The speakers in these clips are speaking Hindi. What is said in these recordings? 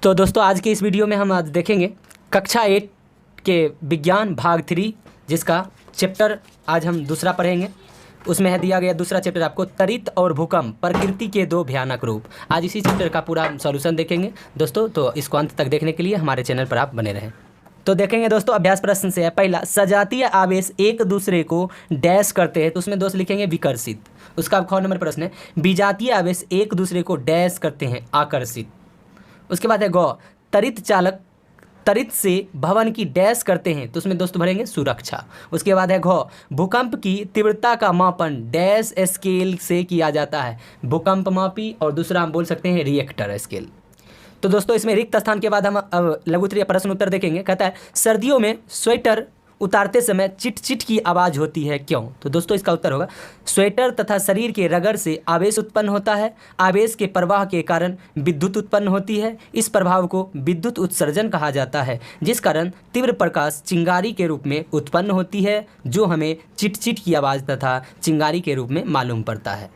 तो दोस्तों आज के इस वीडियो में हम आज देखेंगे कक्षा 8 के विज्ञान भाग 3, जिसका चैप्टर आज हम दूसरा पढ़ेंगे। उसमें है दिया गया दूसरा चैप्टर आपको त्वरित और भूकंप, प्रकृति के दो भयानक रूप। आज इसी चैप्टर का पूरा सॉल्यूशन देखेंगे दोस्तों, तो इसको अंत तक देखने के लिए हमारे चैनल पर आप बने रहें। तो देखेंगे दोस्तों, अभ्यास प्रश्न से है पहला, सजातीय आवेश एक दूसरे को डैश करते हैं, तो उसमें दोस्त लिखेंगे विकर्षित। उसका ख नंबर प्रश्न है, विजातीय आवेश एक दूसरे को डैश करते हैं, आकर्षित। उसके बाद है गौ, त्वरित चालक त्वरित से भवन की डैश करते हैं, तो उसमें दोस्तों भरेंगे सुरक्षा। उसके बाद है घ, भूकंप की तीव्रता का मापन डैश स्केल से किया जाता है, भूकंप मापी, और दूसरा हम बोल सकते हैं रिएक्टर स्केल। तो दोस्तों इसमें रिक्त स्थान के बाद हम लघु उत्तरीय प्रश्न उत्तर देखेंगे। कहता है सर्दियों में स्वेटर उतारते समय चिट चिट की आवाज़ होती है, क्यों? तो दोस्तों इसका उत्तर होगा, स्वेटर तथा शरीर के रगड़ से आवेश उत्पन्न होता है, आवेश के प्रवाह के कारण विद्युत उत्पन्न होती है, इस प्रभाव को विद्युत उत्सर्जन कहा जाता है, जिस कारण तीव्र प्रकाश चिंगारी के रूप में उत्पन्न होती है, जो हमें चिट चिट की आवाज़ तथा चिंगारी के रूप में मालूम पड़ता है।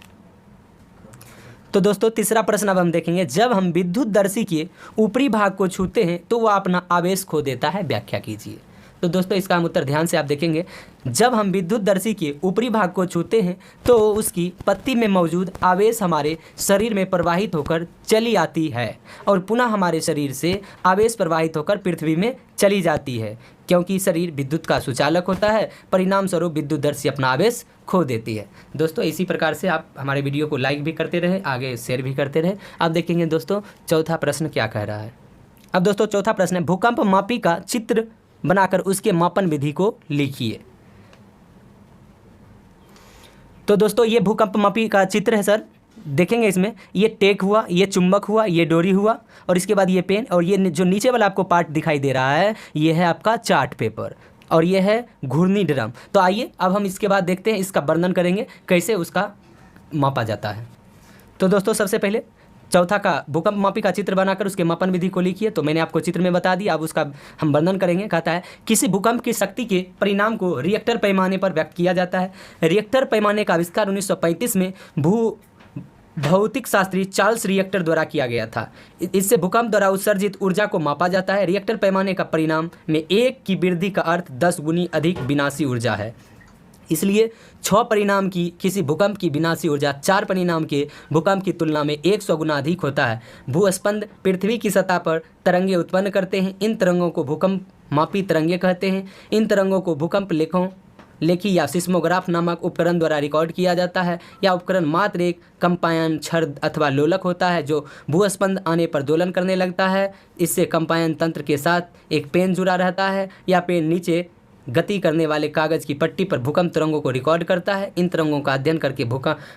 तो दोस्तों तीसरा प्रश्न अब हम देखेंगे, जब हम विद्युत दर्शी के ऊपरी भाग को छूते हैं तो वह अपना आवेश खो देता है, व्याख्या कीजिए। तो दोस्तों इसका हम उत्तर ध्यान से आप देखेंगे, जब हम विद्युत दर्शी के ऊपरी भाग को छूते हैं तो उसकी पत्ती में मौजूद आवेश हमारे शरीर में प्रवाहित होकर चली आती है और पुनः हमारे शरीर से आवेश प्रवाहित होकर पृथ्वी में चली जाती है, क्योंकि शरीर विद्युत का सुचालक होता है, परिणाम स्वरूप विद्युत दर्शी अपना आवेश खो देती है। दोस्तों इसी प्रकार से आप हमारे वीडियो को लाइक भी करते रहे, आगे शेयर भी करते रहे। आप देखेंगे दोस्तों चौथा प्रश्न क्या कह रहा है। अब दोस्तों चौथा प्रश्न है, भूकंप मापी का चित्र बनाकर उसके मापन विधि को लिखिए। तो दोस्तों ये भूकंप मापी का चित्र है सर, देखेंगे इसमें ये टेक हुआ, ये चुंबक हुआ, ये डोरी हुआ, और इसके बाद ये पेन, और ये जो नीचे वाला आपको पार्ट दिखाई दे रहा है ये है आपका चार्ट पेपर, और ये है घूर्णी ड्रम। तो आइए अब हम इसके बाद देखते हैं, इसका वर्णन करेंगे कैसे उसका मापा जाता है। तो दोस्तों सबसे पहले चौथा का भूकंप मापी का चित्र बनाकर उसके मापन विधि को लिखिए। तो मैंने आपको चित्र में बता दिया, अब उसका हम वर्णन करेंगे। कहता है किसी भूकंप की शक्ति के परिणाम को रिएक्टर पैमाने पर व्यक्त किया जाता है। रिएक्टर पैमाने का आविष्कार 1935 में भौतिक शास्त्री चार्ल्स रिएक्टर द्वारा किया गया था। इससे भूकंप द्वारा उत्सर्जित ऊर्जा को मापा जाता है। रिएक्टर पैमाने का परिणाम में 1 की वृद्धि का अर्थ 10 गुनी अधिक विनाशी ऊर्जा है, इसलिए 6 परिणाम की किसी भूकंप की विनाशी ऊर्जा 4 परिणाम के भूकंप की तुलना में 100 गुना अधिक होता है। भूस्पंद पृथ्वी की सतह पर तरंगे उत्पन्न करते हैं, इन तरंगों को भूकंप मापी तरंगे कहते हैं। इन तरंगों को भूकंप लेखी या सिस्मोग्राफ नामक उपकरण द्वारा रिकॉर्ड किया जाता है। यह उपकरण मात्र एक कंपायन छड़ अथवा लोलक होता है जो भूस्पंद आने पर दोलन करने लगता है। इससे कंपायन तंत्र के साथ एक पेन जुड़ा रहता है। यह पेन नीचे गति करने वाले कागज की पट्टी पर भूकंप तरंगों को रिकॉर्ड करता है। इन तरंगों का अध्ययन करके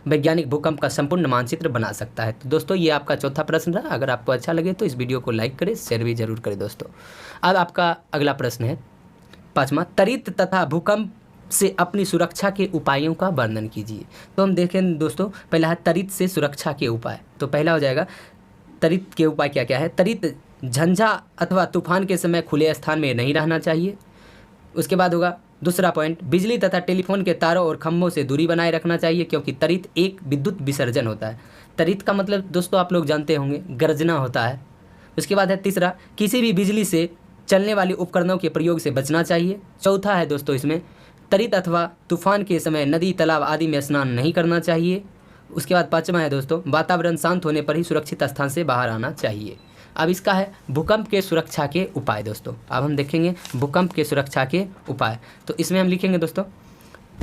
वैज्ञानिक भूकंप का संपूर्ण मानचित्र बना सकता है। तो दोस्तों ये आपका चौथा प्रश्न रहा। अगर आपको अच्छा लगे तो इस वीडियो को लाइक करें, शेयर भी जरूर करें दोस्तों। अब आपका अगला प्रश्न है पाँचवा, त्वरित तथा भूकंप से अपनी सुरक्षा के उपायों का वर्णन कीजिए। तो हम देखें दोस्तों, पहला है त्वरित से सुरक्षा के उपाय। तो पहला हो जाएगा त्वरित के उपाय क्या क्या है। त्वरित झंझा अथवा तूफान के समय खुले स्थान में नहीं रहना चाहिए। उसके बाद होगा दूसरा पॉइंट, बिजली तथा टेलीफोन के तारों और खंभों से दूरी बनाए रखना चाहिए, क्योंकि त्वरित एक विद्युत विसर्जन होता है। त्वरित का मतलब दोस्तों आप लोग जानते होंगे, गर्जना होता है। उसके बाद है तीसरा, किसी भी बिजली से चलने वाली उपकरणों के प्रयोग से बचना चाहिए। चौथा है दोस्तों इसमें, त्वरित अथवा तूफान के समय नदी तालाब आदि में स्नान नहीं करना चाहिए। उसके बाद पाँचवा है दोस्तों, वातावरण शांत होने पर ही सुरक्षित स्थान से बाहर आना चाहिए। अब इसका है भूकंप के सुरक्षा के उपाय। दोस्तों अब हम देखेंगे भूकंप के सुरक्षा के उपाय। तो इसमें हम लिखेंगे दोस्तों,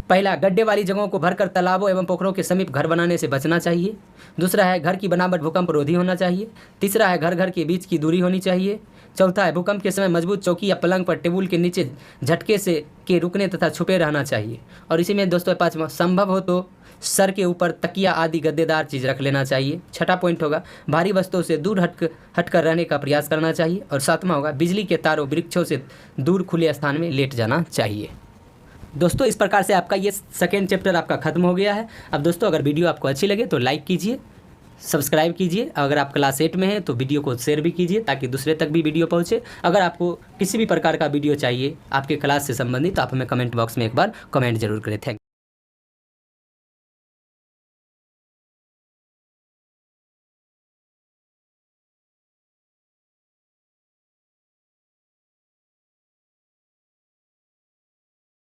पहला, गड्ढे वाली जगहों को भरकर तालाबों एवं पोखरों के समीप घर बनाने से बचना चाहिए। दूसरा है घर की बनावट भूकंप रोधी होना चाहिए। तीसरा है घर घर के बीच की दूरी होनी चाहिए। चौथा है भूकंप के समय मजबूत चौकी या पलंग पर टेबुल के नीचे झटके से के रुकने तथा छुपे रहना चाहिए। और इसी में दोस्तों पाँचवा, संभव हो तो सर के ऊपर तकिया आदि गद्देदार चीज़ रख लेना चाहिए। छठा पॉइंट होगा, भारी वस्तुओं से दूर हटकर रहने का प्रयास करना चाहिए। और सातवां होगा, बिजली के तारों वृक्षों से दूर खुले स्थान में लेट जाना चाहिए। दोस्तों इस प्रकार से आपका ये सेकेंड चैप्टर आपका खत्म हो गया है। अब दोस्तों अगर वीडियो आपको अच्छी लगे तो लाइक कीजिए, सब्सक्राइब कीजिए। अगर आप क्लास 8 में हैं तो वीडियो को शेयर भी कीजिए ताकि दूसरे तक भी वीडियो पहुंचे। अगर आपको किसी भी प्रकार का वीडियो चाहिए आपके क्लास से संबंधित तो आप हमें कमेंट बॉक्स में एक बार कमेंट जरूर करें। Thank you.